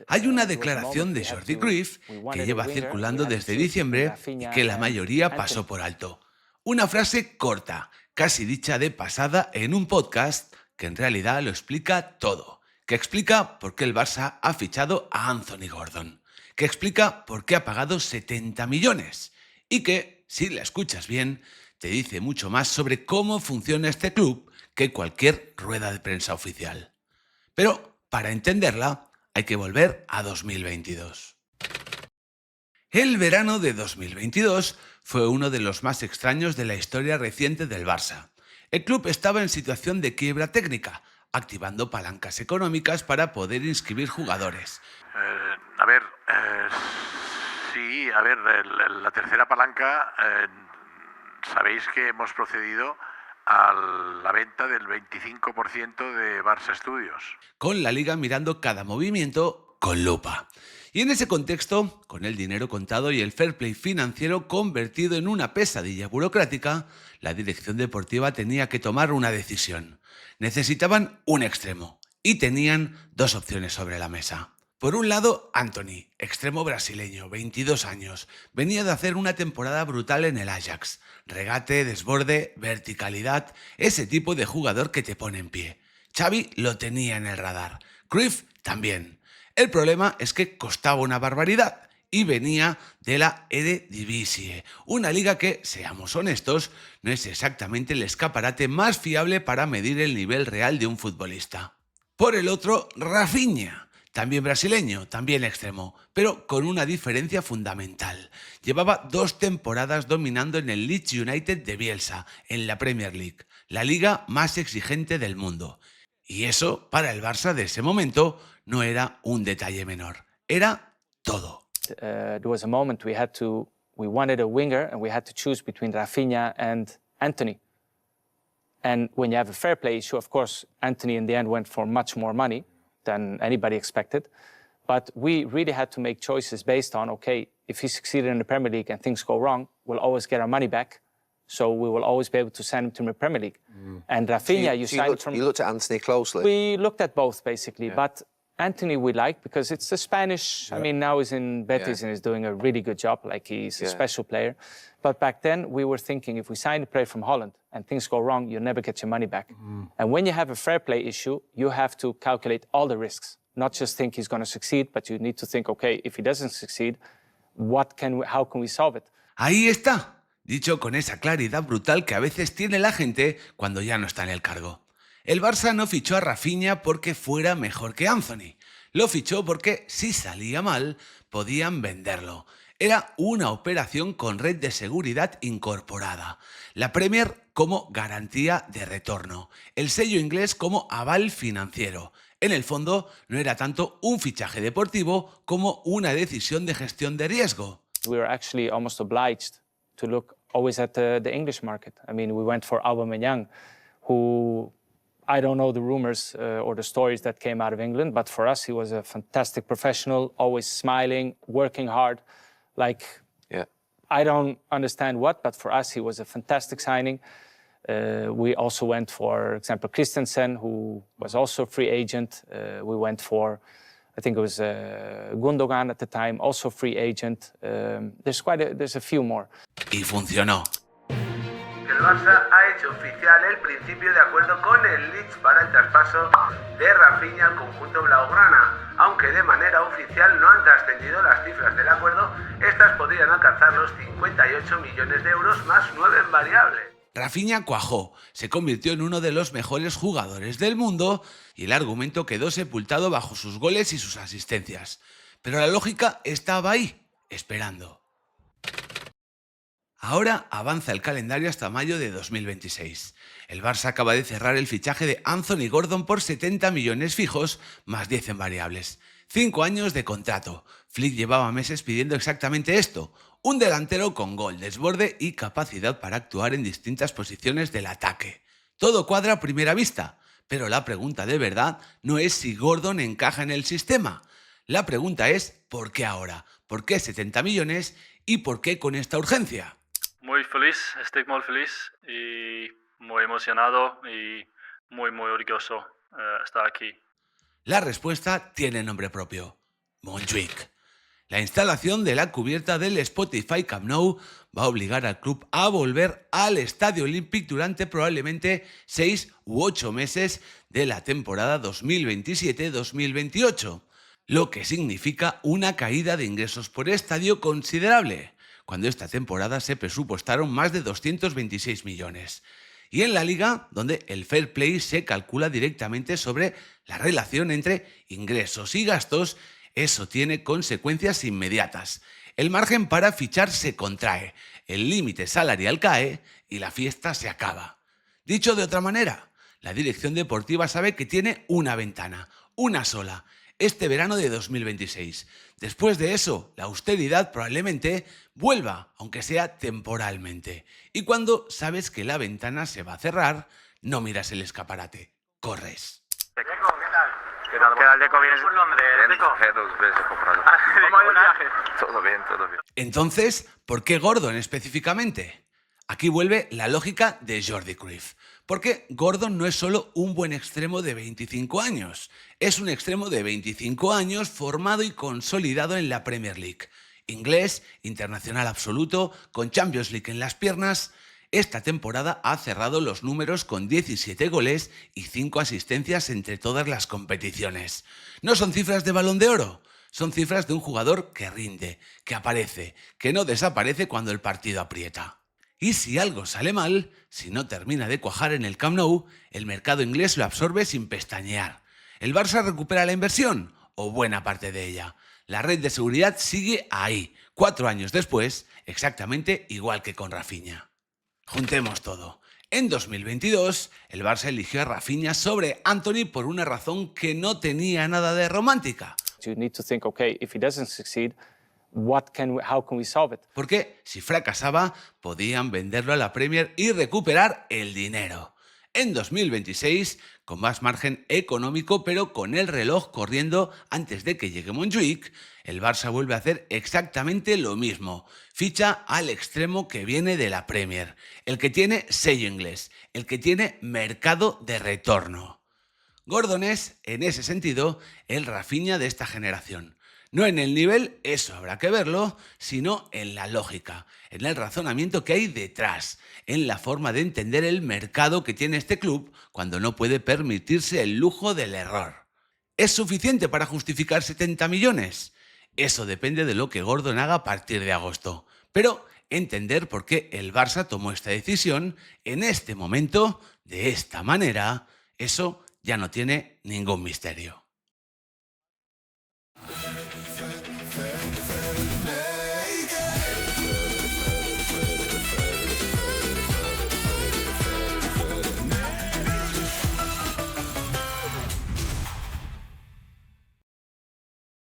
Hay una declaración de Jordi Cruyff que lleva circulando desde diciembre y que la mayoría pasó por alto. Una frase corta, casi dicha de pasada en un podcast que en realidad lo explica todo. Que explica por qué el Barça ha fichado a Anthony Gordon. Que explica por qué ha pagado 70 millones. Y que, si la escuchas bien, te dice mucho más sobre cómo funciona este club que cualquier rueda de prensa oficial. Pero, para entenderla, hay que volver a 2022. El verano de 2022 fue uno de los más extraños de la historia reciente del Barça. El club estaba en situación de quiebra técnica, activando palancas económicas para poder inscribir jugadores. A ver, sí, a ver, la tercera palanca, sabéis que hemos procedido a la venta del 25% de Barça Studios. Con la liga mirando cada movimiento con lupa. Y en ese contexto, con el dinero contado y el fair play financiero convertido en una pesadilla burocrática, la dirección deportiva tenía que tomar una decisión. Necesitaban un extremo y tenían dos opciones sobre la mesa. Por un lado, Anthony, extremo brasileño, 22 años, venía de hacer una temporada brutal en el Ajax. Regate, desborde, verticalidad, ese tipo de jugador que te pone en pie. Xavi lo tenía en el radar, Cruyff también. El problema es que costaba una barbaridad y venía de la Eredivisie, una liga que, seamos honestos, no es exactamente el escaparate más fiable para medir el nivel real de un futbolista. Por el otro, Rafinha, también brasileño, también extremo, pero con una diferencia fundamental. Llevaba 2 temporadas dominando en el Leeds United de Bielsa, en la Premier League, la liga más exigente del mundo. Y eso, para el Barça de ese momento, no era un detalle menor, era todo. There was a moment we wanted a winger and we had to choose between Rafinha and Anthony. And when you have a fair play issue, of course, Anthony in the end went for much more money than anybody expected. But we really had to make choices based on, okay, if he succeeded in the Premier League and things go wrong, we'll always get our money back. So we will always be able to send him to the Premier League. And Rafinha, you looked at Anthony closely? We looked at both, basically. Yeah. But Anthony we like because it's the Spanish. Yeah. I mean, now he's in Betis and he's doing a really good job. Like, he's a special player. But back then, we were thinking, if we sign a player from Holland and things go wrong, you'll never get your money back. And when you have a fair play issue, you have to calculate all the risks. Not just think he's going to succeed, but you need to think, okay, if he doesn't succeed, how can we solve it? Ahí está. Dicho con esa claridad brutal que a veces tiene la gente cuando ya no está en el cargo. El Barça no fichó a Rafinha porque fuera mejor que Anthony. Lo fichó porque, si salía mal, podían venderlo. Era una operación con red de seguridad incorporada. La Premier como garantía de retorno. El sello inglés como aval financiero. En el fondo, no era tanto un fichaje deportivo como una decisión de gestión de riesgo. We were actually almost obliged to look always at the English market. I mean, we went for Aubameyang, who, I don't know the rumors or the stories that came out of England, but for us, he was a fantastic professional, always smiling, working hard. Like, I don't understand what, but for us, he was a fantastic signing. We also went for example, Christensen, who was also a free agent. We went for, I think it was Gundogan at the time, also free agent. There's a few more. Y funcionó. El Barça ha hecho oficial el principio de acuerdo con el Leeds para el traspaso de Rafinha al conjunto blaugrana. Aunque de manera oficial no han trascendido las cifras del acuerdo, estas podrían alcanzar los 58 millones de euros más 9 en variable. Rafinha cuajó, se convirtió en uno de los mejores jugadores del mundo y el argumento quedó sepultado bajo sus goles y sus asistencias. Pero la lógica estaba ahí, esperando. Ahora avanza el calendario hasta mayo de 2026. El Barça acaba de cerrar el fichaje de Anthony Gordon por 70 millones fijos más 10 en variables. 5 años de contrato. Flick llevaba meses pidiendo exactamente esto. Un delantero con gol, desborde y capacidad para actuar en distintas posiciones del ataque. Todo cuadra a primera vista, pero la pregunta de verdad no es si Gordon encaja en el sistema. La pregunta es ¿por qué ahora? ¿Por qué 70 millones? ¿Y por qué con esta urgencia? Muy feliz, estoy muy feliz y muy emocionado y muy orgulloso estar aquí. La respuesta tiene nombre propio. Montjuic. La instalación de la cubierta del Spotify Camp Nou va a obligar al club a volver al Estadio Olímpic durante probablemente 6 u 8 meses de la temporada 2027-2028, lo que significa una caída de ingresos por estadio considerable, cuando esta temporada se presupuestaron más de 226 millones. Y en la liga, donde el fair play se calcula directamente sobre la relación entre ingresos y gastos, eso tiene consecuencias inmediatas. El margen para fichar se contrae, el límite salarial cae y la fiesta se acaba. Dicho de otra manera, la dirección deportiva sabe que tiene una ventana, una sola, este verano de 2026. Después de eso, la austeridad probablemente vuelva, aunque sea temporalmente. Y cuando sabes que la ventana se va a cerrar, no miras el escaparate, corres. Deco, ¿qué tal? ¿Qué tal? Deco? ¿Vienes por Londres, Deco? Dos veces he comprado. ¿Cómo ha ido el viaje? Todo bien, todo bien. Entonces, ¿por qué Gordon específicamente? Aquí vuelve la lógica de Jordi Cruyff. Porque Gordon no es solo un buen extremo de 25 años, es un extremo de 25 años formado y consolidado en la Premier League. Inglés, internacional absoluto, con Champions League en las piernas. Esta temporada ha cerrado los números con 17 goles y 5 asistencias entre todas las competiciones. No son cifras de Balón de Oro, son cifras de un jugador que rinde, que aparece, que no desaparece cuando el partido aprieta. Y si algo sale mal, si no termina de cuajar en el Camp Nou, el mercado inglés lo absorbe sin pestañear. ¿El Barça recupera la inversión? O buena parte de ella. La red de seguridad sigue ahí, 4 años después, exactamente igual que con Rafinha. Juntemos todo. En 2022, el Barça eligió a Rafinha sobre Antony por una razón que no tenía nada de romántica. You need to think, okay, if he doesn't succeed, how can we solve it? Porque si fracasaba, podían venderlo a la Premier y recuperar el dinero. En 2026, con más margen económico, pero con el reloj corriendo antes de que llegue Montjuic, el Barça vuelve a hacer exactamente lo mismo. Ficha al extremo que viene de la Premier, el que tiene sello inglés, el que tiene mercado de retorno. Gordon es, en ese sentido, el Rafinha de esta generación. No en el nivel, eso habrá que verlo, sino en la lógica, en el razonamiento que hay detrás, en la forma de entender el mercado que tiene este club cuando no puede permitirse el lujo del error. ¿Es suficiente para justificar 70 millones? Eso depende de lo que Gordon haga a partir de agosto. Pero entender por qué el Barça tomó esta decisión en este momento, de esta manera, eso ya no tiene ningún misterio.